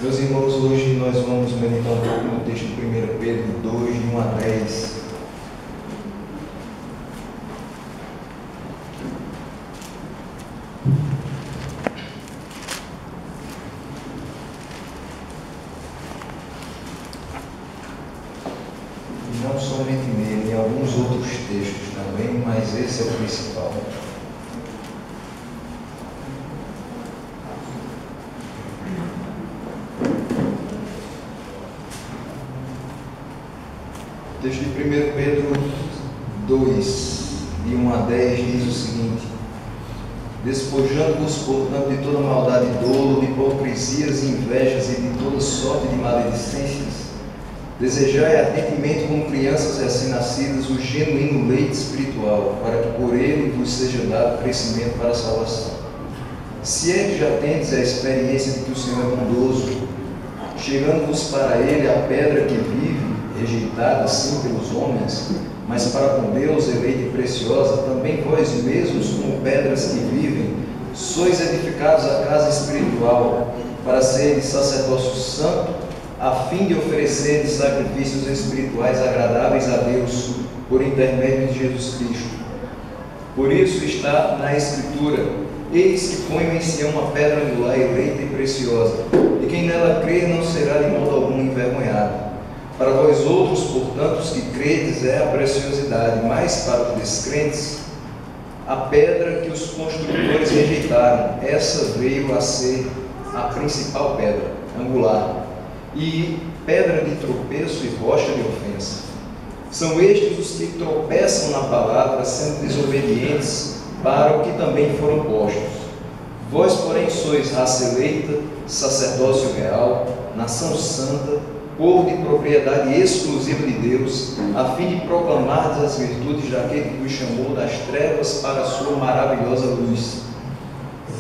Meus irmãos, hoje nós vamos meditar um pouco no texto de 1 Pedro 2, de 1 a 10. E não somente nele, em alguns outros textos também, mas esse é o principal. O texto de 1 Pedro 2, de 1 a 10, diz o seguinte: despojando-vos, portanto, de toda maldade e dolo, de hipocrisias e invejas e de toda sorte de maledicências, desejai ardentemente como crianças recém-nascidas o genuíno leite espiritual, para que por ele vos seja dado crescimento para a salvação. Se é que já tendes a experiência de que o Senhor é bondoso, chegando-vos para ele a pedra que vive, rejeitada sim pelos homens, mas para com Deus eleita e preciosa, também vós mesmos, como pedras que vivem, sois edificados a casa espiritual, para seres sacerdócio santo, a fim de oferecer sacrifícios espirituais agradáveis a Deus, por intermédio de Jesus Cristo. Por isso está na Escritura: eis que ponho em Sião uma pedra angular, eleita e preciosa, e quem nela crer não será de modo algum envergonhado. Para vós outros, portanto, os que credes, é a preciosidade, mas para os descrentes, a pedra que os construtores rejeitaram, essa veio a ser a principal pedra, angular, e pedra de tropeço e rocha de ofensa. São estes os que tropeçam na palavra, sendo desobedientes para o que também foram postos. Vós, porém, sois raça eleita, sacerdócio real, nação santa, povo de propriedade exclusiva de Deus, a fim de proclamar as virtudes daquele que vos chamou das trevas para a sua maravilhosa luz.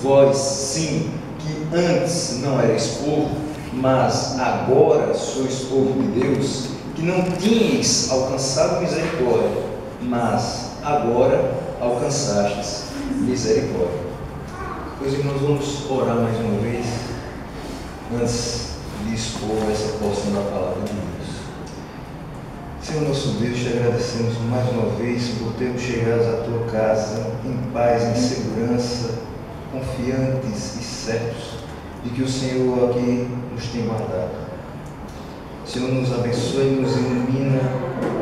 Vós, sim, que antes não erais povo, mas agora sois povo de Deus, que não tinhas alcançado misericórdia, mas agora alcançastes misericórdia. Pois, irmãos, vamos orar mais uma vez, antes de expor essa porção da palavra de Deus. Senhor nosso Deus, te agradecemos mais uma vez por termos chegado à tua casa em paz, em segurança, confiantes e certos de que o Senhor aqui nos tem guardado. Senhor, nos abençoe, nos ilumina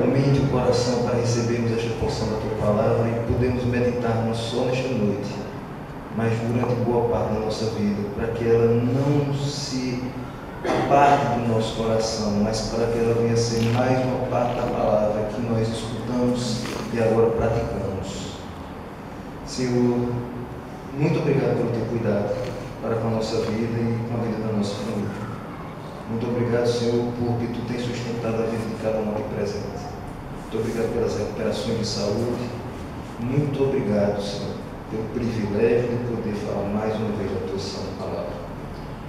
a mente e o coração para recebermos esta porção da tua palavra e podermos meditar não só nesta noite, mas durante boa parte da nossa vida, para que ela não se parte do nosso coração, mas para que ela venha a ser mais uma parte da palavra que nós escutamos e agora praticamos. Senhor, muito obrigado pelo teu cuidado para com a nossa vida e com a vida da nossa família. Muito obrigado, Senhor, porque tu tens sustentado a vida de cada um aqui presente. Muito obrigado pelas recuperações de saúde. Muito obrigado, Senhor, pelo privilégio de poder falar mais uma vez a tua santa palavra.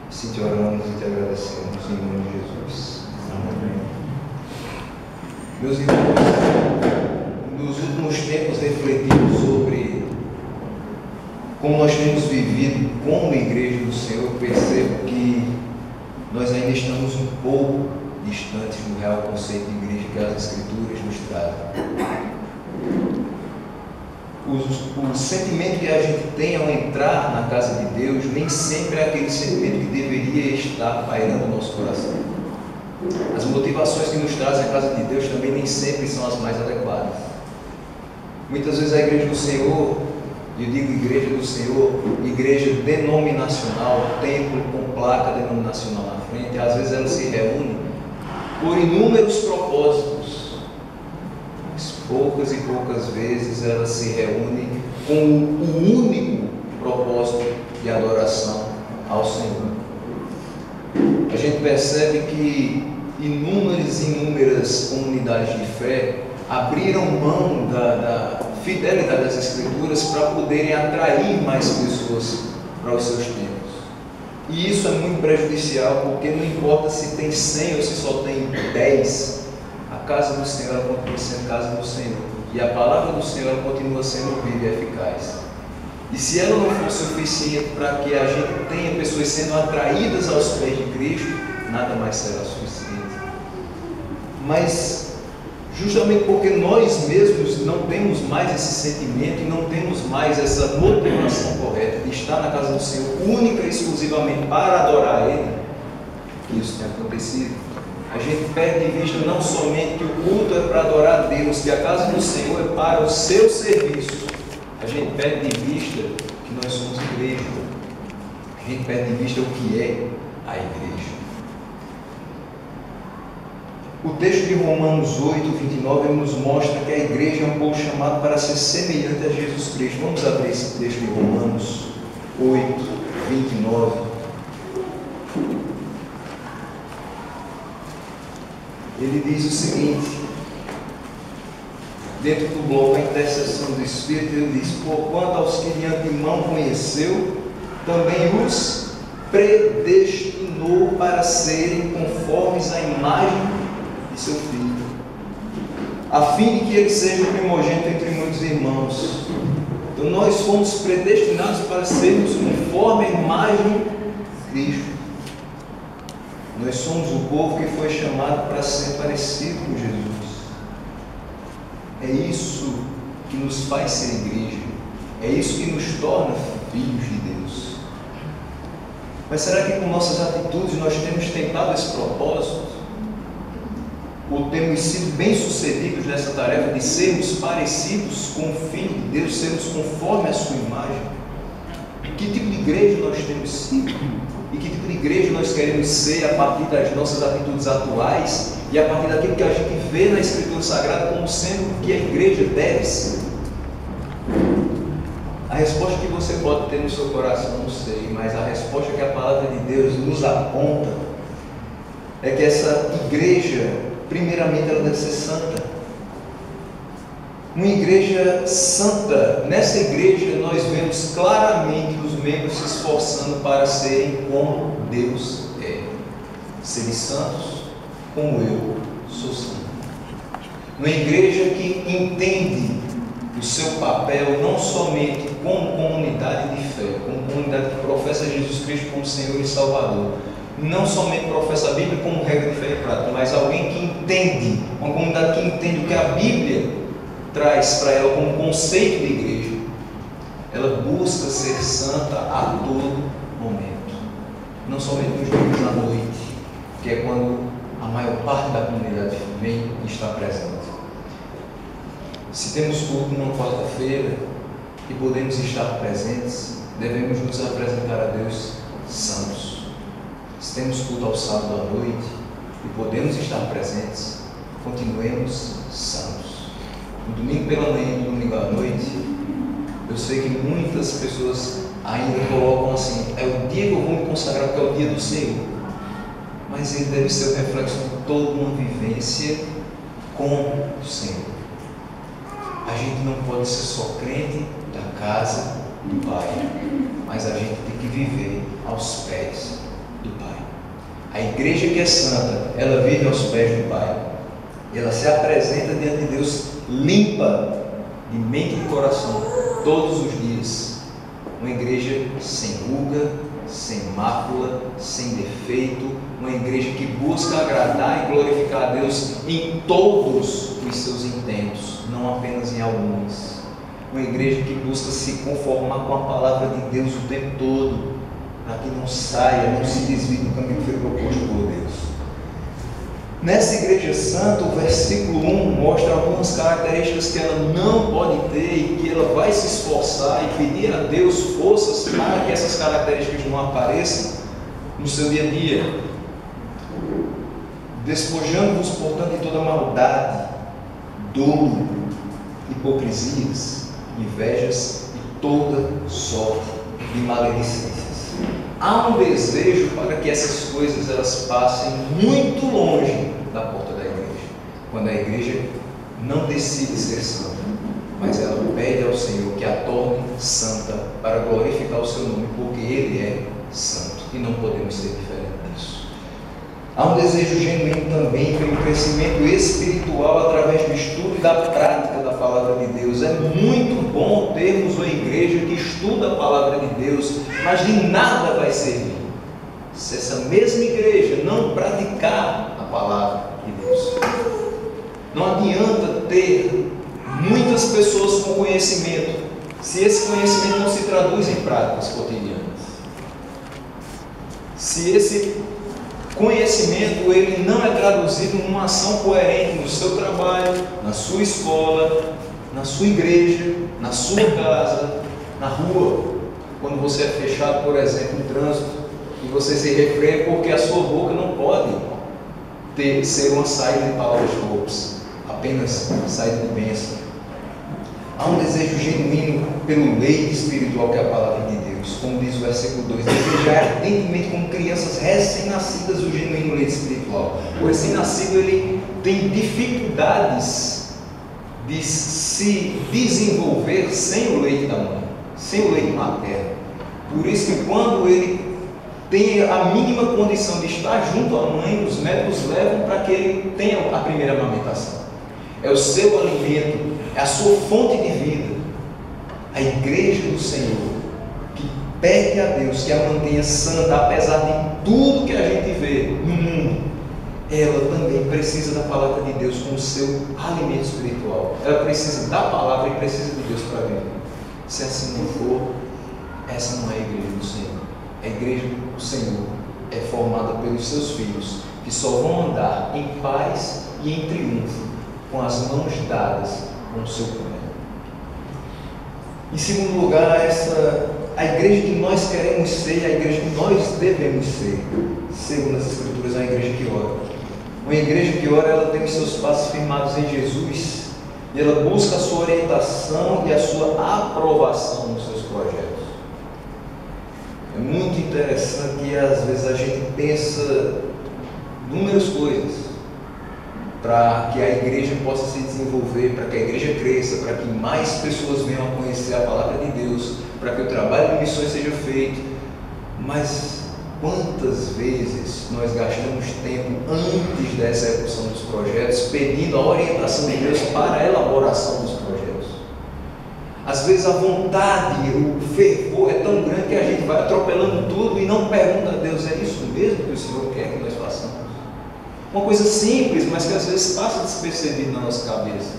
Assim te oramos e te agradecemos em nome de Jesus. Amém. Meus irmãos, nos últimos tempos refletimos sobre como nós temos vivido como igreja do Senhor. Percebo que nós ainda estamos um pouco distantes do real conceito de igreja que as Escrituras nos trazem. O sentimento que a gente tem ao entrar na casa de Deus nem sempre é aquele sentimento que deveria estar pairando no nosso coração. As motivações que nos trazem à casa de Deus também nem sempre são as mais adequadas. Muitas vezes a igreja do Senhor, eu digo igreja do Senhor, igreja denominacional, templo com placa denominacional na frente, às vezes ela se reúne por inúmeros propósitos. Poucas e poucas vezes ela se reúne com o único propósito de adoração ao Senhor. A gente percebe que inúmeras comunidades de fé abriram mão da fidelidade das Escrituras para poderem atrair mais pessoas para os seus templos. E isso é muito prejudicial, porque não importa se tem 100 ou se só tem 10, a casa do Senhor continua sendo casa do Senhor, e a palavra do Senhor continua sendo viva e eficaz. E se ela não for suficiente para que a gente tenha pessoas sendo atraídas aos pés de Cristo, nada mais será suficiente. Mas, justamente porque nós mesmos não temos mais esse sentimento e não temos mais essa motivação correta de estar na casa do Senhor, única e exclusivamente para adorar Ele, que isso tem acontecido. A gente perde de vista não somente que o culto é para adorar a Deus, que a casa do Senhor é para o seu serviço. A gente perde de vista que nós somos igreja. A gente perde de vista o que é a igreja. O texto de Romanos 8, 29, ele nos mostra que a igreja é um povo chamado para ser semelhante a Jesus Cristo. Vamos abrir esse texto de Romanos 8, 29. Ele diz o seguinte, dentro do bloco A Intercessão do Espírito, ele diz: porquanto aos que de antemão conheceu, também os predestinou para serem conformes à imagem de seu Filho, a fim de que ele seja o primogênito entre muitos irmãos. Então nós fomos predestinados para sermos conforme a imagem de Cristo. Nós somos o povo que foi chamado para ser parecido com Jesus. É isso que nos faz ser igreja. É isso que nos torna filhos de Deus. Mas será que com nossas atitudes nós temos tentado esse propósito? Ou temos sido bem-sucedidos nessa tarefa de sermos parecidos com o Filho de Deus, sermos conforme a sua imagem? Que tipo de igreja nós temos sido? E que tipo de igreja nós queremos ser a partir das nossas atitudes atuais e a partir daquilo que a gente vê na Escritura Sagrada como sendo o que a igreja deve ser? A resposta que você pode ter no seu coração, não sei, mas a resposta que a palavra de Deus nos aponta é que essa igreja, primeiramente, ela deve ser santa. Uma igreja santa. Nessa igreja nós vemos claramente os membros se esforçando para serem como Deus é. Serem santos como eu sou santo. Uma igreja que entende o seu papel não somente como comunidade de fé, como comunidade que professa Jesus Cristo como Senhor e Salvador, não somente professa a Bíblia como regra de fé e prática, mas alguém que entende, uma comunidade que entende o que a Bíblia traz para ela como conceito de igreja. Ela busca ser santa a todo momento, não somente nos domingos à noite, que é quando a maior parte da comunidade vem e está presente. Se temos culto numa quarta-feira e podemos estar presentes, devemos nos apresentar a Deus santos. Se temos culto ao sábado à noite e podemos estar presentes, continuemos santos. No domingo pela manhã e no domingo à noite, eu sei que muitas pessoas ainda colocam assim: é o dia que eu vou me consagrar porque é o dia do Senhor. Mas ele deve ser o reflexo de toda uma vivência com o Senhor. A gente não pode ser só crente da casa do Pai, mas a gente tem que viver aos pés do Pai. A igreja que é santa, ela vive aos pés do Pai. Ela se apresenta diante de Deus limpa de mente e de coração todos os dias. Uma igreja sem ruga, sem mácula, sem defeito. Uma igreja que busca agradar e glorificar a Deus em todos os seus intentos, não apenas em alguns. Uma igreja que busca se conformar com a palavra de Deus o tempo todo, para que não saia, não se desvie do caminho que foi proposto por Deus. Nessa igreja santa, o versículo 1 mostra algumas características que ela não pode ter e que ela vai se esforçar e pedir a Deus forças para que essas características não apareçam no seu dia a dia. Despojando-vos, portanto, de toda maldade, dolo, hipocrisias, invejas e toda sorte de maledicências. Há um desejo para que essas coisas elas passem muito longe da porta da igreja. Quando a igreja não decide ser santa, mas ela pede ao Senhor que a torne santa para glorificar o seu nome, porque Ele é santo e não podemos ser diferente disso. Há um desejo genuíno também pelo crescimento espiritual através do estudo e da prática da palavra de Deus. É muito bom termos uma igreja que estuda a palavra de Deus, mas de nada vai servir se essa mesma igreja não praticar a palavra de Deus. Não adianta ter muitas pessoas com conhecimento se esse conhecimento não se traduz em práticas cotidianas. Se esse conhecimento ele não é traduzido numa ação coerente no seu trabalho, na sua escola, na sua igreja, na sua casa, na rua, quando você é fechado, por exemplo, no trânsito, e você se refreia porque a sua boca não pode ser uma saída de palavras torpes, apenas saída de bênção. Há um desejo genuíno pelo leite espiritual que é a palavra de Deus, como diz o versículo 2, desejar ardentemente como crianças recém-nascidas o genuíno leite espiritual. O recém-nascido ele tem dificuldades de se desenvolver sem o leite da mãe, sem o leite materno. Por isso que quando ele tem a mínima condição de estar junto à mãe, os médicos levam para que ele tenha a primeira amamentação. É o seu alimento, é a sua fonte de vida. A igreja do Senhor, que pede a Deus que a mantenha santa, apesar de tudo que a gente vê no mundo, ela também precisa da palavra de Deus como seu alimento espiritual. Ela precisa da palavra e precisa de Deus para viver. Se assim não for, essa não é a igreja do Senhor. A igreja do Senhor é formada pelos seus filhos, que só vão andar em paz e em triunfo, com as mãos dadas com o seu poder. Em segundo lugar, a igreja que nós queremos ser, a igreja que nós devemos ser, segundo as Escrituras, é uma igreja que ora. Uma igreja que ora, ela tem os seus passos firmados em Jesus, e ela busca a sua orientação e a sua aprovação nos seus projetos. É muito interessante que às vezes a gente pensa inúmeras coisas para que a igreja possa se desenvolver, para que a igreja cresça, para que mais pessoas venham a conhecer a palavra de Deus, para que o trabalho de missões seja feito. Mas quantas vezes nós gastamos tempo antes da execução dos projetos pedindo a orientação de Deus para a elaboração dos projetos? Às vezes a vontade, o fervor é tão grande que a gente vai atropelando tudo e não pergunta a Deus: é isso mesmo que o Senhor quer que nós façamos? Uma coisa simples, mas que às vezes passa despercebido na nossa cabeça.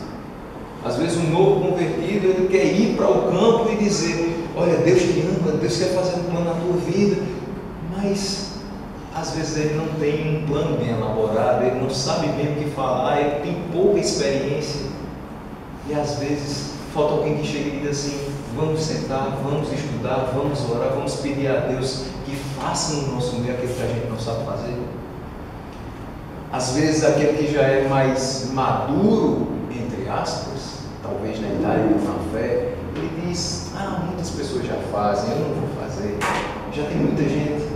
Às vezes um novo convertido, ele quer ir para o campo e dizer: olha, Deus te ama, Deus quer fazer um plano na tua vida, mas às vezes ele não tem um plano bem elaborado, ele não sabe bem o que falar, ele tem pouca experiência, e às vezes falta alguém que chegue e diga assim: vamos sentar, vamos estudar, vamos orar, vamos pedir a Deus que faça no nosso meio aquilo que a gente não sabe fazer. Às vezes aquele que já é mais maduro, entre aspas, talvez na idade ou na fé, ele diz: muitas pessoas já fazem, eu não vou fazer, já tem muita gente,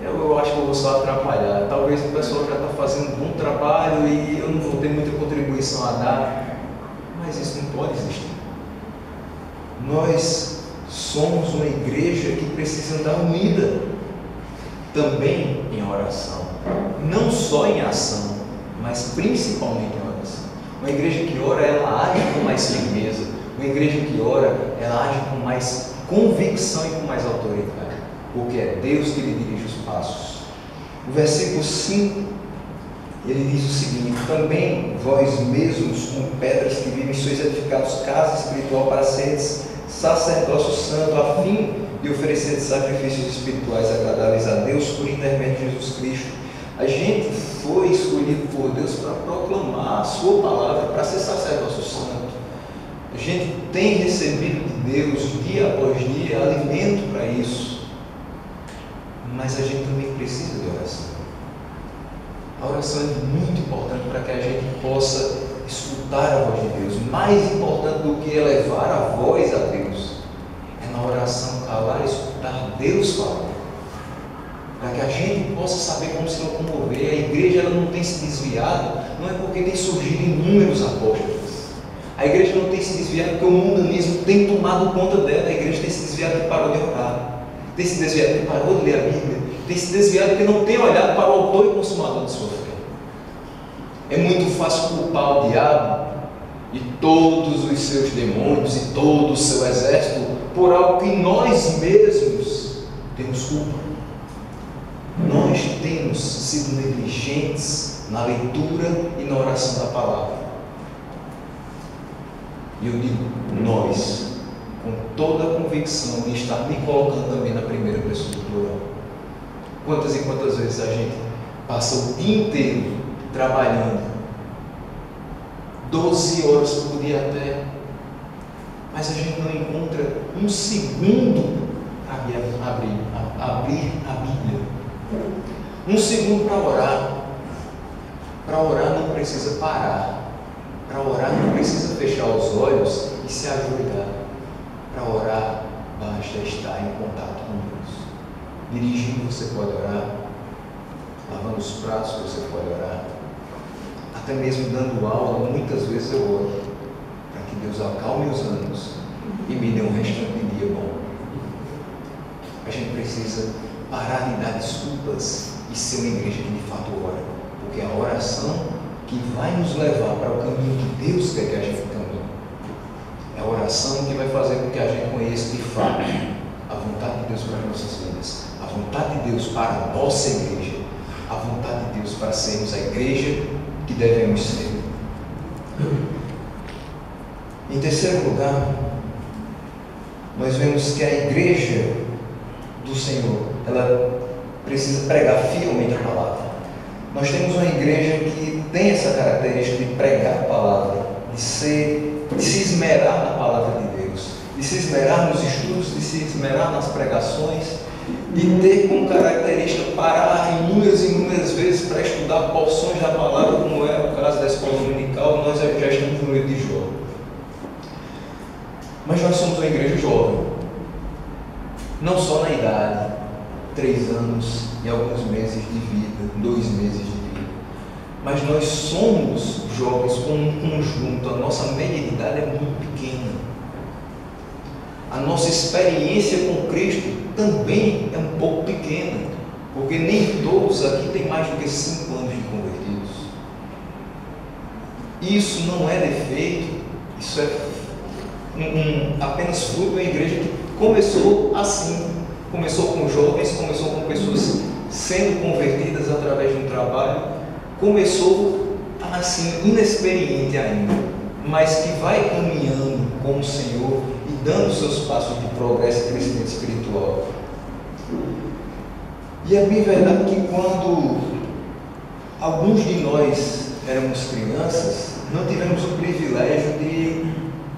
eu acho que eu vou só atrapalhar, talvez o pessoal já está fazendo um bom trabalho e eu não vou ter muita contribuição a dar. Mas isso não pode existir. Nós somos uma igreja que precisa andar unida, também em oração, não só em ação, mas principalmente em oração. Uma igreja que ora, ela age com mais firmeza. Uma igreja que ora, ela age com mais convicção e com mais autoridade, porque é Deus que lhe dirige os passos. O versículo 5, ele diz o seguinte: também vós mesmos, com pedras que vivem, sois edificados casa espiritual para seres sacerdócio santo, a fim de oferecer sacrifícios espirituais agradáveis a Deus por intermédio de Jesus Cristo. A gente foi escolhido por Deus para proclamar a sua palavra, para ser sacerdócio santo. A gente tem recebido de Deus, dia após dia, alimento para isso. Mas a gente também precisa de oração. A oração é muito importante para que a gente possa escutar a voz de Deus. Mais importante do que elevar a voz a Deus é na oração calar e escutar Deus falar, para que a gente possa saber como se locomover. A igreja ela não tem se desviado, não é porque tem surgido inúmeros apóstolos. A igreja não tem se desviado porque o mundanismo tem tomado conta dela. A igreja tem se desviado porque parou de orar, tem se desviado porque parou de ler a Bíblia, tem se desviado porque não tem olhado para o autor e consumador de sua fé. É muito fácil culpar o diabo e todos os seus demônios e todo o seu exército por algo que nós mesmos temos culpa. Nós temos sido negligentes na leitura e na oração da palavra. E eu digo nós, com toda a convicção de estar me colocando também na primeira pessoa do plural. Quantas e quantas vezes a gente passa o dia inteiro trabalhando, 12 horas por dia até, mas a gente não encontra um segundo para abrir a Bíblia, um segundo para orar. Para orar não precisa parar, para orar não precisa fechar os olhos e se ajoelhar. Para orar basta estar em contato com Deus. Dirigindo você pode orar, lavando os pratos você pode orar, até mesmo dando aula, muitas vezes eu oro, para que Deus acalme os ânimos e me dê um restante de dia bom. A gente precisa parar de dar desculpas e ser uma igreja que de fato ora, porque é a oração que vai nos levar para o caminho que Deus quer que a gente caminhe. É a oração que vai fazer com que a gente conheça de fato a vontade de Deus para as nossas vidas, a vontade de Deus para a nossa igreja, a vontade de Deus para sermos a igreja que devemos ser. Em terceiro lugar, nós vemos que a igreja do Senhor, ela precisa pregar fielmente a palavra. Nós temos uma igreja que tem essa característica de pregar a palavra, de se esmerar na palavra de Deus, de se esmerar nos estudos, de se esmerar nas pregações, de ter como característica parar inúmeras e inúmeras vezes para estudar porções da palavra, como é o caso da escola dominical. Nós já estamos no livro de Jó. Mas nós somos uma igreja jovem, não só na idade, 3 anos e alguns meses de vida, 2 meses de vida, mas nós somos jovens como um conjunto. A nossa média de idade é muito pequena, a nossa experiência com Cristo também é um pouco pequena, porque nem todos aqui têm mais do que 5 anos de convertidos. Isso não é defeito, isso é apenas fruto de uma igreja que começou assim, começou com jovens, começou com pessoas sendo convertidas através de um trabalho, começou assim, inexperiente ainda, mas que vai caminhando com o Senhor e dando seus passos de progresso e crescimento espiritual. E é bem verdade que quando alguns de nós éramos crianças, não tivemos o privilégio de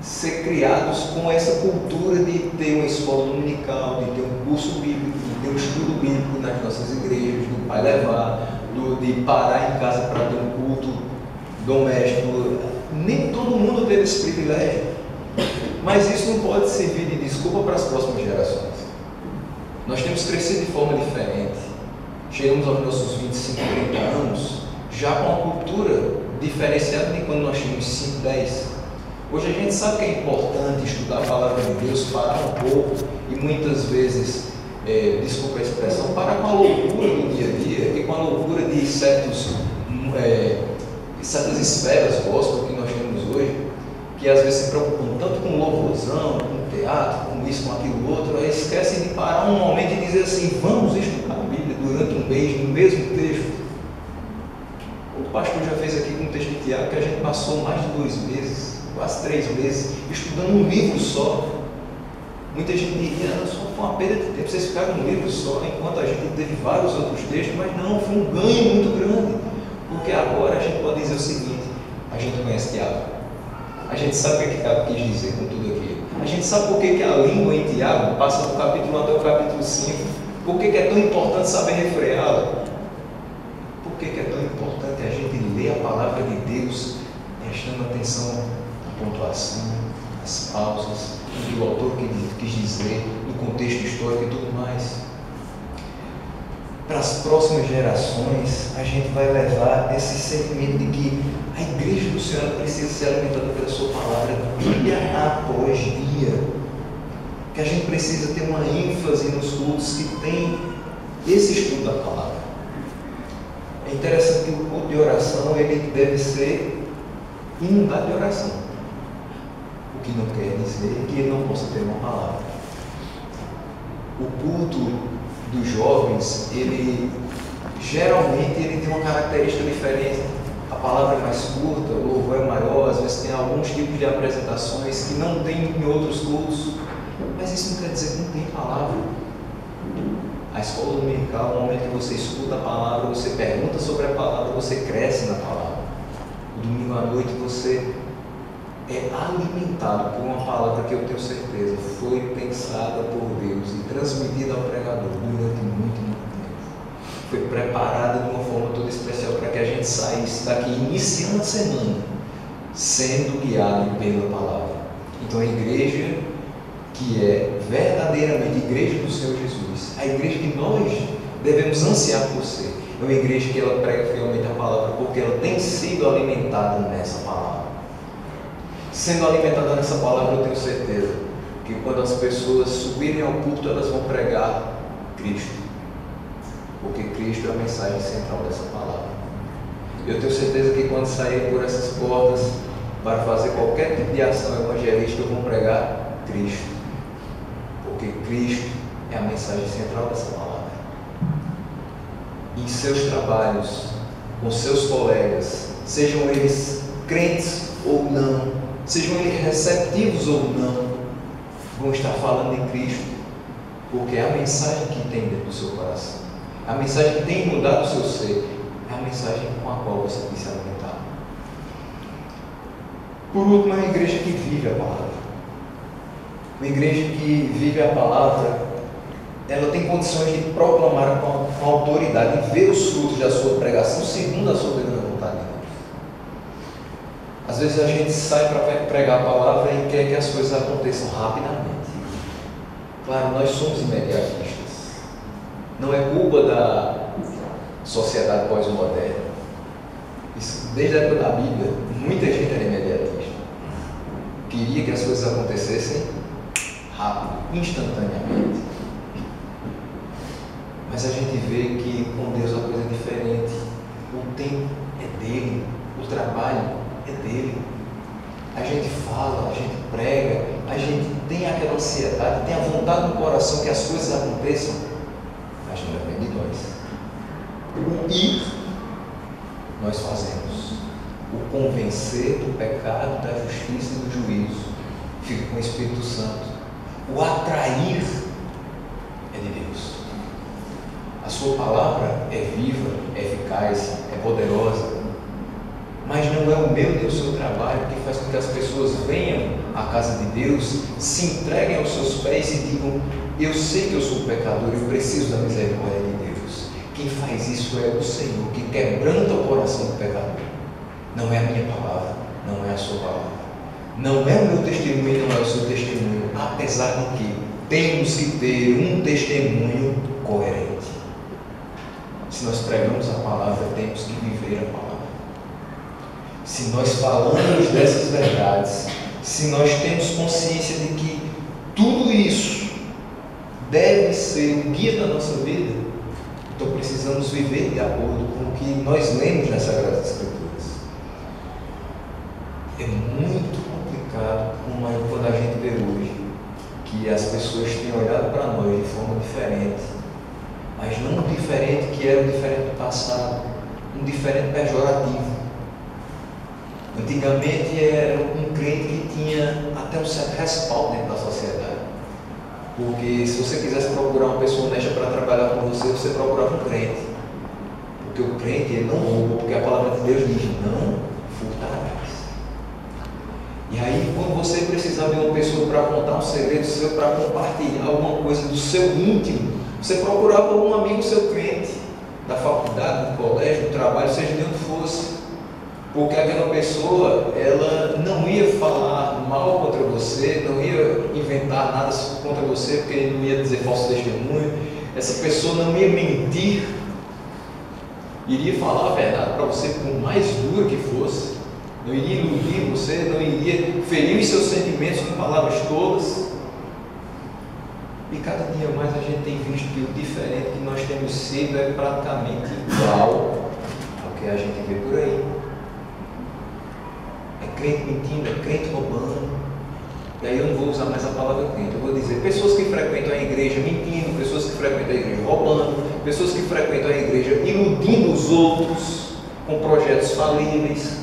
ser criados com essa cultura de ter uma escola dominical, de ter um curso bíblico, de ter um estudo bíblico nas nossas igrejas, do pai levar, de parar em casa para ter um culto doméstico. Nem todo mundo teve esse privilégio, mas isso não pode servir de desculpa para as próximas gerações. Nós temos crescido de forma diferente. Chegamos aos nossos 25, 30 anos já com uma cultura diferenciada de quando nós tínhamos 5, 10. Hoje a gente sabe que é importante estudar a palavra de Deus, parar um pouco e muitas vezes, desculpa a expressão, parar com a loucura do dia a dia e com a loucura de certas esferas gospel que nós temos hoje, que às vezes se preocupam tanto com louvorzão, com teatro, com isso, com aquilo outro, aí esquecem de parar um momento e dizer assim: vamos estudar a Bíblia durante um mês, no mesmo texto. O pastor já fez aqui com o texto de Tiago que a gente passou mais de 2 meses, quase 3 meses, estudando um livro só. Muita gente diria: não, só foi uma perda de tempo, vocês ficaram num livro só, enquanto a gente teve vários outros textos. Mas não, foi um ganho muito grande, porque agora a gente pode dizer o seguinte: a gente conhece Tiago, a gente sabe o que Tiago quis dizer com tudo aquilo, a gente sabe por que a língua em Tiago passa do capítulo 1 até o capítulo 5, por que é tão importante saber refreá-la, por que é tão importante a gente ler a palavra de Deus prestando atenção na pontuação, nas pausas, no que o autor quis dizer, no contexto histórico e tudo mais. Para as próximas gerações, a gente vai levar esse sentimento de que a igreja do Senhor precisa ser alimentada pela sua palavra dia após dia, que a gente precisa ter uma ênfase nos cultos que tem esse estudo da palavra. É interessante que o culto de oração ele deve ser inundado de oração. O que não quer dizer que ele não possa ter uma palavra. O culto dos jovens, ele geralmente ele tem uma característica diferente. A palavra é mais curta, o louvor é maior, às vezes tem alguns tipos de apresentações que não tem em outros cultos, mas isso não quer dizer que não tem palavra. A escola dominical, no momento que você escuta a palavra, você pergunta sobre a palavra, você cresce na palavra. O domingo à noite você é alimentado por uma palavra que eu tenho certeza foi pensada por Deus e transmitida ao pregador durante muito tempo. Foi preparada de uma forma toda especial para que a gente saísse daqui iniciando a semana sendo guiado pela palavra. Então a igreja que é verdadeiramente igreja do Senhor Jesus, a igreja que nós devemos ansiar por ser, é uma igreja que ela prega fielmente a palavra porque ela tem sido alimentada nessa palavra. Sendo alimentada nessa palavra, eu tenho certeza que quando as pessoas subirem ao culto, elas vão pregar Cristo, porque Cristo é a mensagem central dessa palavra. Eu tenho certeza que quando sair por essas portas para fazer qualquer tipo de ação evangelística, vão pregar Cristo, porque Cristo é a mensagem central dessa palavra. Em seus trabalhos, com seus colegas, sejam eles crentes ou não, sejam eles receptivos ou não, vão estar falando em Cristo, porque é a mensagem que tem dentro do seu coração, a mensagem que tem mudado o seu ser, é a mensagem com a qual você tem se alimentado. Por último, é uma igreja que vive a palavra. Uma igreja que vive a palavra, ela tem condições de proclamar com autoridade e ver os frutos da sua pregação segundo a soberana vontade de Deus. Às vezes a gente sai para pregar a palavra e quer que as coisas aconteçam rapidamente. Claro, nós somos imediatistas. Não é culpa da sociedade pós-moderna. Isso, desde a época da Bíblia, muita gente era imediatista. Queria que as coisas acontecessem rápido, instantaneamente. Mas a gente vê que com Deus a coisa é diferente. O tempo é dele, o trabalho é dele. A gente fala, a gente prega, a gente tem aquela ansiedade, tem a vontade no coração que as coisas aconteçam, mas não depende de nós. O ir, nós fazemos. O convencer do pecado, da justiça e do juízo fica com o Espírito Santo. O atrair é de Deus. A sua palavra é viva, é eficaz, é poderosa, mas não é o meu nem o seu trabalho que faz com que as pessoas venham à casa de Deus, se entreguem aos seus pés e digam: eu sei que eu sou pecador, eu preciso da misericórdia de Deus. Quem faz isso é o Senhor, que quebranta o coração do pecador. Não é a minha palavra, não é a sua palavra, não é o meu testemunho, não é o seu testemunho, apesar de que temos que ter um testemunho coerente. Se nós pregamos a palavra, temos que viver a palavra. Se nós falamos dessas verdades, se nós temos consciência de que tudo isso deve ser o guia da nossa vida, então precisamos viver de acordo com o que nós lemos nas Sagradas Escrituras. É muito complicado quando a gente vê hoje que as pessoas têm olhado para nós de forma diferente, mas não um diferente que era um diferente do passado, um diferente pejorativo. Antigamente era um crente que tinha até um certo respaldo dentro da sociedade, porque se você quisesse procurar uma pessoa honesta para trabalhar com você, você procurava um crente, porque o crente ele não rouba, porque a palavra de Deus diz: não furtarás. E aí, quando você precisava de uma pessoa para contar um segredo seu, para compartilhar alguma coisa do seu íntimo, você procurava um amigo seu crente, da faculdade, do colégio, do trabalho, seja de onde fosse, porque aquela pessoa, ela não ia falar mal contra você, não ia inventar nada contra você, porque não ia dizer falso testemunho, essa pessoa não ia mentir, iria falar a verdade para você, por mais dura que fosse, não iria iludir você, não iria ferir os seus sentimentos com palavras tolas. E cada dia mais a gente tem visto que o diferente que nós temos sido é praticamente igual ao que a gente vê por aí. É crente mentindo, é crente roubando. E aí eu não vou usar mais a palavra crente, eu vou dizer pessoas que frequentam a igreja mentindo, pessoas que frequentam a igreja roubando, pessoas que frequentam a igreja iludindo os outros com projetos falíveis,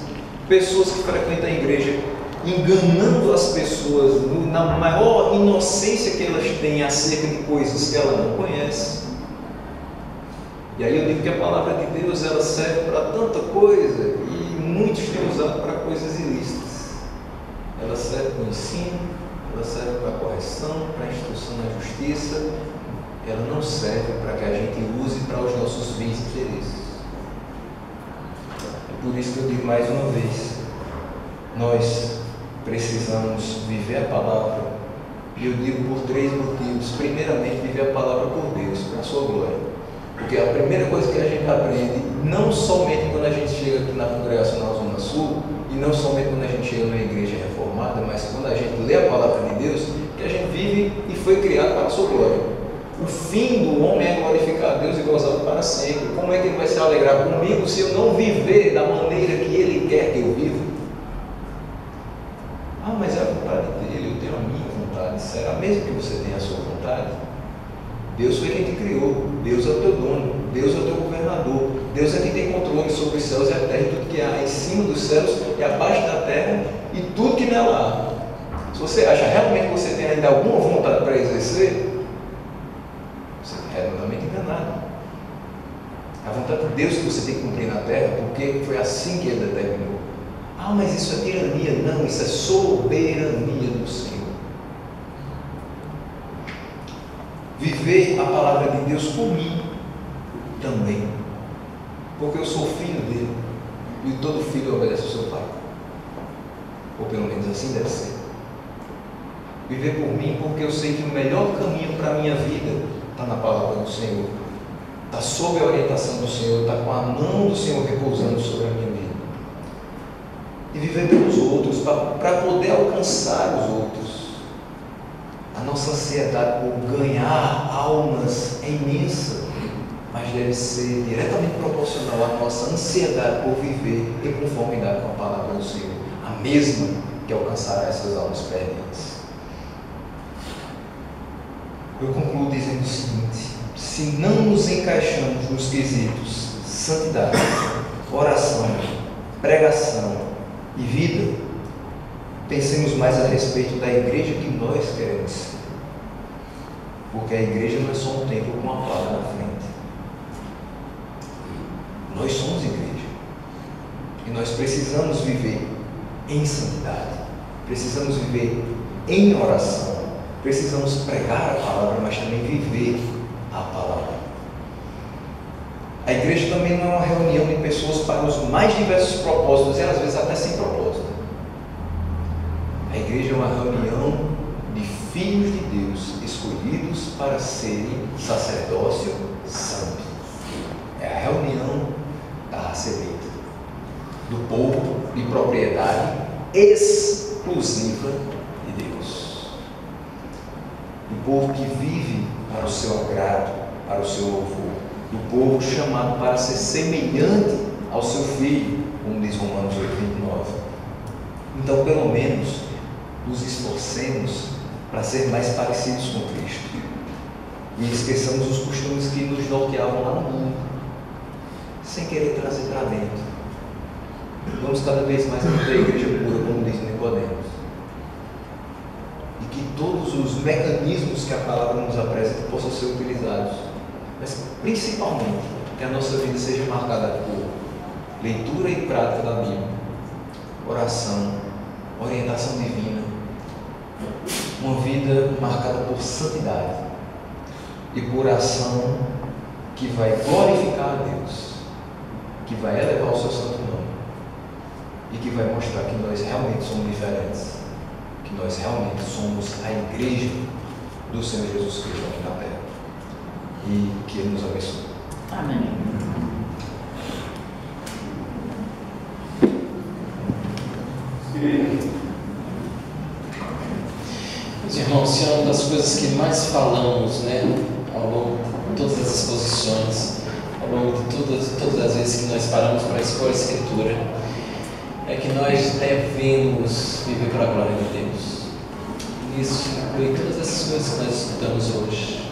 pessoas que frequentam a igreja enganando as pessoas na maior inocência que elas têm acerca de coisas que ela não conhece. E aí eu digo que a palavra de Deus ela serve para tanta coisa e muitos têm usado para coisas ilícitas. Ela serve para o ensino, ela serve para a correção, para a instrução na justiça, ela não serve para que a gente use para os nossos bens e interesses. É por isso que eu digo mais uma vez, nós precisamos viver a palavra, e eu digo por 3 motivos. Primeiramente, viver a palavra por Deus, para a sua glória. Porque a primeira coisa que a gente aprende, não somente quando a gente chega aqui na congregação na Zona Sul, e não somente quando a gente chega numa igreja reformada, mas quando a gente lê a palavra de Deus, que a gente vive e foi criado para a sua glória. O fim do homem é glorificar a Deus e gozá-lo para sempre. Como é que ele vai se alegrar comigo se eu não viver da maneira que ele quer que eu viva? Ah, mas é a vontade dele, eu tenho a minha vontade. Será mesmo que você tem a sua vontade? Deus foi quem te criou, Deus é o teu dono, Deus é o teu governador, Deus é quem tem controle sobre os céus e a terra, e tudo que há em cima dos céus e abaixo da terra, e tudo que nela há. Se você acha realmente que você tem ainda alguma vontade para exercer, você está redondamente enganado. A vontade de Deus que você tem que cumprir na terra, porque foi assim que Ele determinou. Ah, mas isso é tirania. Não, isso é soberania do Senhor. Viver a palavra de Deus por mim também, porque eu sou filho dele, e todo filho obedece ao seu pai, ou pelo menos assim deve ser. Viver por mim porque eu sei que o melhor caminho para a minha vida está na palavra do Senhor, está sob a orientação do Senhor, está com a mão do Senhor repousando sobre a minha vida. E viver pelos outros, para poder alcançar os outros. A nossa ansiedade por ganhar almas é imensa, mas deve ser diretamente proporcional à nossa ansiedade por viver em conformidade com a palavra do Senhor, a mesma que alcançará essas almas perdidas. Eu concluo dizendo o seguinte: se não nos encaixamos nos quesitos santidade, oração, pregação e vida, pensemos mais a respeito da igreja que nós queremos ser. Porque a igreja não é só um templo com uma placa na frente. Nós somos igreja. E nós precisamos viver em santidade. Precisamos viver em oração. Precisamos pregar a palavra, mas também viver a palavra. A igreja também não é uma reunião de pessoas para os mais diversos propósitos, e às vezes até sem propósito. A igreja é uma reunião de filhos de Deus escolhidos para serem sacerdócio santo. É a reunião da raça eleita, do povo de propriedade exclusiva de Deus. Do povo que vive para o seu agrado, para o seu louvor. Do povo chamado para ser semelhante ao seu filho, como diz Romanos 8:29. Então, pelo menos, nos esforcemos para ser mais parecidos com Cristo e esqueçamos os costumes que nos norteavam lá no mundo, sem querer trazer para dentro. Vamos cada vez mais manter a igreja pura, como diz Nicodemos, e que todos os mecanismos que a palavra nos apresenta possam ser utilizados, mas principalmente que a nossa vida seja marcada por leitura e prática da Bíblia, oração, orientação divina, uma vida marcada por santidade e por ação que vai glorificar a Deus, que vai elevar o seu santo nome e que vai mostrar que nós realmente somos diferentes, que nós realmente somos a igreja do Senhor Jesus Cristo aqui na terra, e que Ele nos abençoe. Amém. Os irmãos irmãos, é uma das coisas que mais falamos, né, ao longo de todas as exposições, ao longo de todas as vezes que nós paramos para expor a Escritura, é que nós devemos viver para a glória de Deus. Isso inclui todas essas coisas que nós estudamos hoje.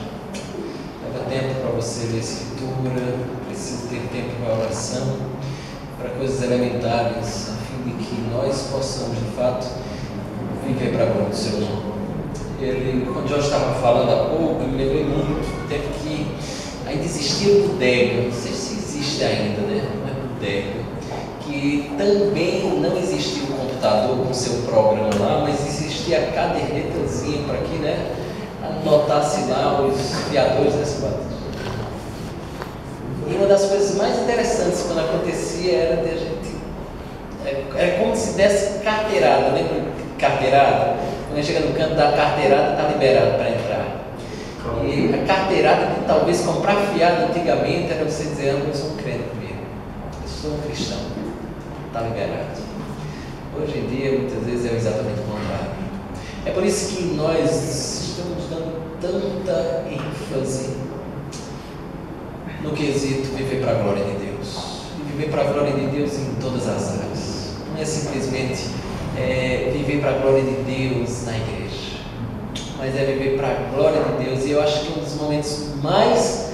Leva tempo para você ler a Escritura, precisa ter tempo para oração, para coisas elementares, a fim de que nós possamos, de fato, viver para a glória do Seu nome. Quando o Jorge estava falando há pouco, eu me lembrei muito do tempo que ainda existia o bodega, não sei se existe ainda, né? Não é bodega, que também não existia o computador com seu programa lá, mas existia a cadernetazinha para que, né, anotasse lá os fiadores dessa batalha. E uma das coisas mais interessantes quando acontecia era de a gente. Era como se desse carteirada, lembra de carteirada? Quando chega no canto da carteirada, está liberado para entrar. E a carteirada que talvez comprar fiado antigamente era você dizer: eu sou um crente mesmo, eu sou um cristão, está liberado. Hoje em dia, muitas vezes é exatamente o contrário. É por isso que nós estamos dando tanta ênfase no quesito viver para a glória de Deus. E viver para a glória de Deus em todas as áreas. Não é simplesmente viver para a glória de Deus na igreja, mas é viver para a glória de Deus. E eu acho que um dos momentos mais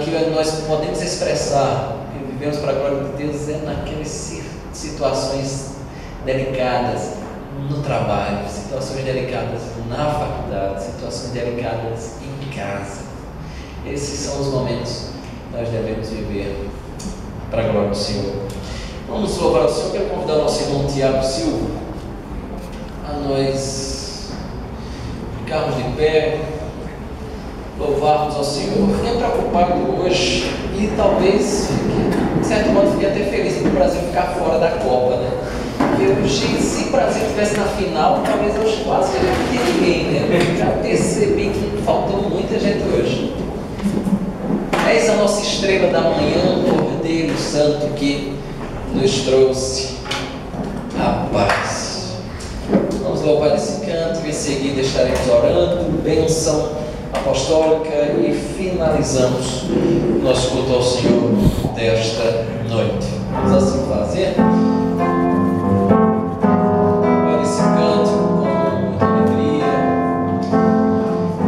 que nós podemos expressar que vivemos para a glória de Deus é naquelas situações delicadas no trabalho, situações delicadas na faculdade, situações delicadas em casa. Esses são os momentos que nós devemos viver para a glória do Senhor. Vamos louvar ao Senhor. Quero convidar o nosso irmão Tiago Silva a nós ficarmos de pé, louvarmos ao Senhor. Eu fiquei preocupado hoje e talvez, de certo modo, fiquei até feliz por o Brasil ficar fora da Copa, né? Porque se o Brasil estivesse na final, talvez hoje quase que não tinha ninguém, né? Já percebi que faltou muita gente hoje. Eis a nossa estrela da manhã, o Cordeiro Santo que nos trouxe a paz. Vamos louvar esse canto e em seguida estaremos orando, bênção apostólica e finalizamos nosso culto ao Senhor desta noite. Vamos assim fazer? Para esse canto com muita alegria,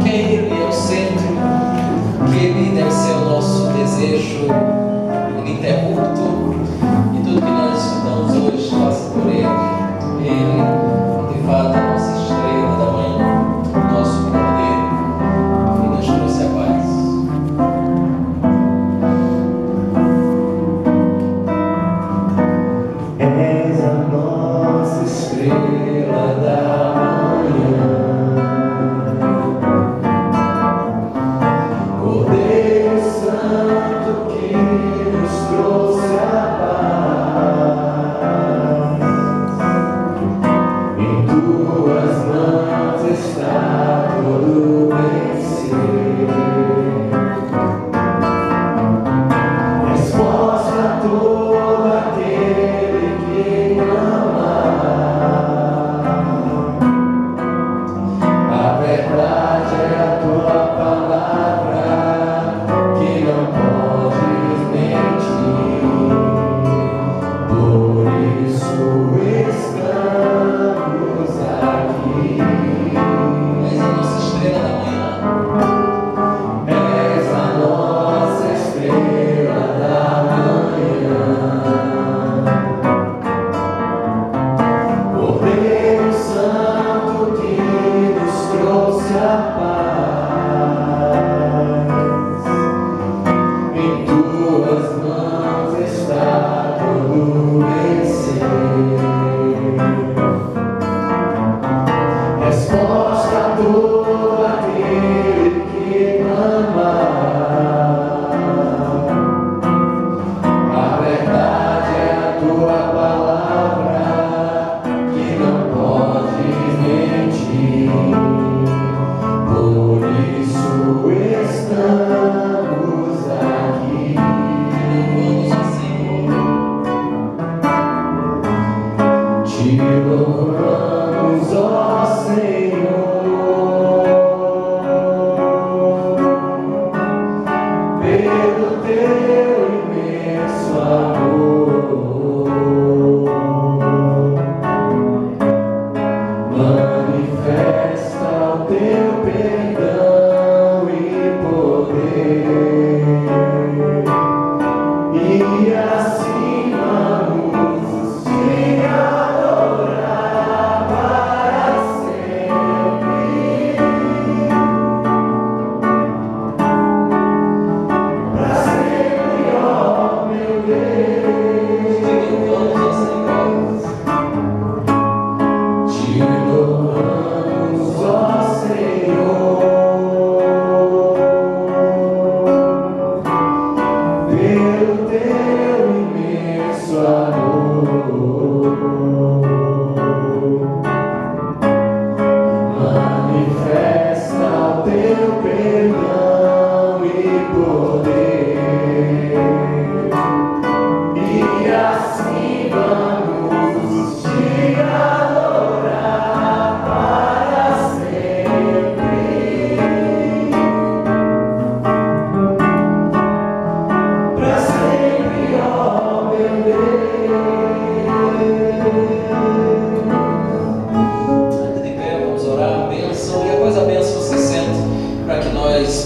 que Ele é o centro, que Ele deve ser o nosso desejo ininterrupto. Tudo que nós estudamos hoje passa por Ele. Ele, de fato, a nossa estrela da manhã, o nosso Cordeiro, que nos trouxe a paz. És a nossa estrela da manhã, Cordeiro Santo que nos trouxe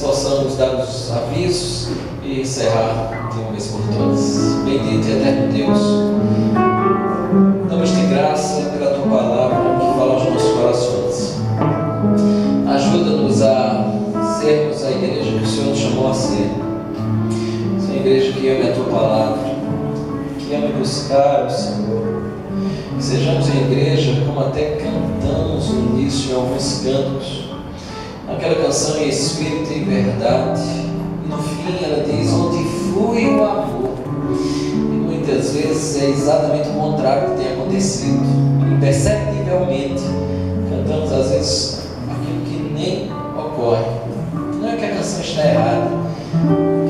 Possamos dar os avisos e encerrar de uma vez por todas. Bendito e eterno Deus, damos-te graça pela tua palavra que fala aos nossos corações. Ajuda-nos a sermos a igreja que o Senhor nos chamou a ser. Ser a igreja que ama a tua palavra, que ama buscar o Senhor. Que sejamos a igreja como até cantamos no início em alguns cantos. Aquela canção em espírito e verdade, e no fim ela diz: onde flui o amor. E muitas vezes é exatamente o contrário que tem acontecido. Imperceptivelmente cantamos às vezes aquilo que nem ocorre. Não é que a canção está errada.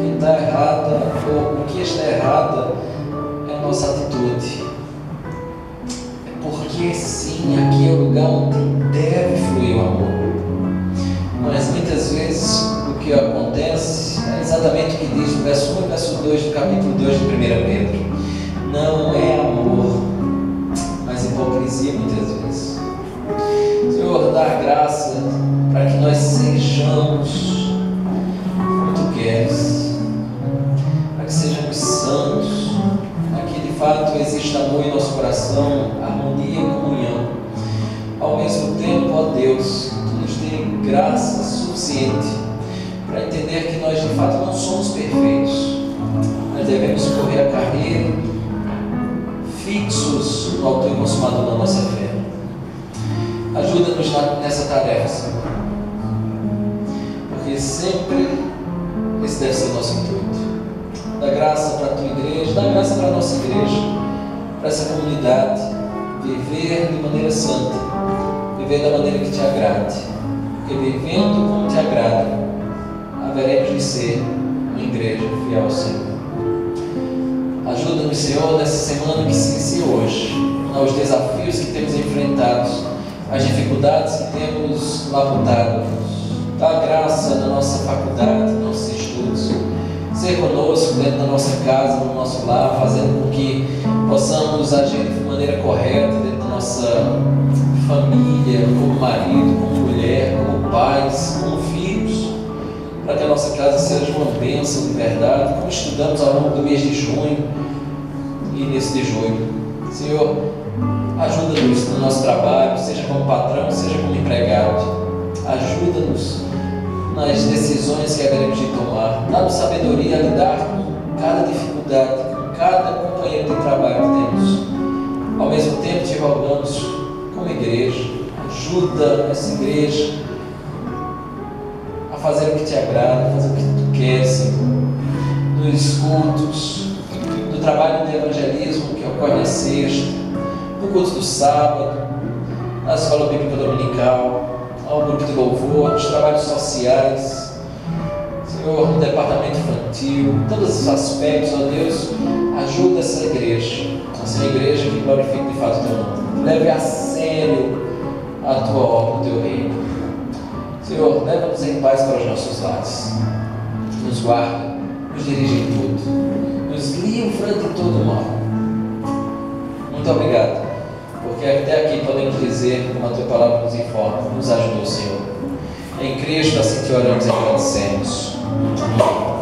Quem está errada, ou o que está errada, é a nossa atitude. É porque sim, aqui é o lugar onde deve fluir o amor. Mas muitas vezes o que acontece é exatamente o que diz no verso 1 e verso 2 do capítulo 2 de 1 Pedro. Não é amor, mas hipocrisia muitas vezes. Senhor, dá graça para que nós sejamos como Tu queres, para que sejamos santos, para que de fato exista amor em nosso coração, harmonia e comunhão. Ao mesmo tempo, ó Deus, nos dê graça suficiente para entender que nós de fato não somos perfeitos. Nós devemos correr a carreira fixos no autor e consumador da nossa fé. Ajuda-nos nessa tarefa, Senhor, porque sempre esse deve ser o nosso intuito. Dá graça para a Tua igreja, dá graça para a nossa igreja, para essa comunidade viver de maneira santa, viver da maneira que Te agrade, porque vivendo como Te agrada, haveremos de ser uma igreja fiel ao Senhor. Ajuda-nos, Senhor, nessa semana que se inicia hoje, aos desafios que temos enfrentado, às dificuldades que temos labutado. Dá graça na nossa faculdade, nos nossos estudos, ser conosco dentro da nossa casa, no nosso lar, fazendo com que possamos agir de maneira correta dentro da nossa família, como marido, como mulher, como pais, como filhos, para que a nossa casa seja uma bênção de verdade, como estudamos ao longo do mês de junho e nesse de julho. Senhor, ajuda-nos no nosso trabalho, seja como patrão, seja como empregado. Ajuda-nos nas decisões que haveremos de tomar. Dá-nos sabedoria a lidar com cada dificuldade, com cada companheiro de trabalho que temos. Ao mesmo tempo, te rogamos, como igreja, ajuda essa igreja a fazer o que te agrada, a fazer o que tu queres, Senhor. Nos cultos, no trabalho de evangelismo que ocorre na sexta, no culto do sábado, na escola bíblica dominical, ao grupo de louvor, nos trabalhos sociais, Senhor, no departamento infantil, todos os aspectos, ó Deus, ajuda essa igreja, a ser uma igreja que glorifique de fato o Teu nome. Leve a sério a Tua obra, o Teu reino. Senhor, leva-nos em paz para os nossos lares, nos guarda, nos dirige em tudo, nos livra de todo mal. Muito obrigado, porque até aqui podemos dizer, como a Tua palavra nos informa, nos ajudou, Senhor. Em Cristo assim Te oramos e agradecemos. Amém.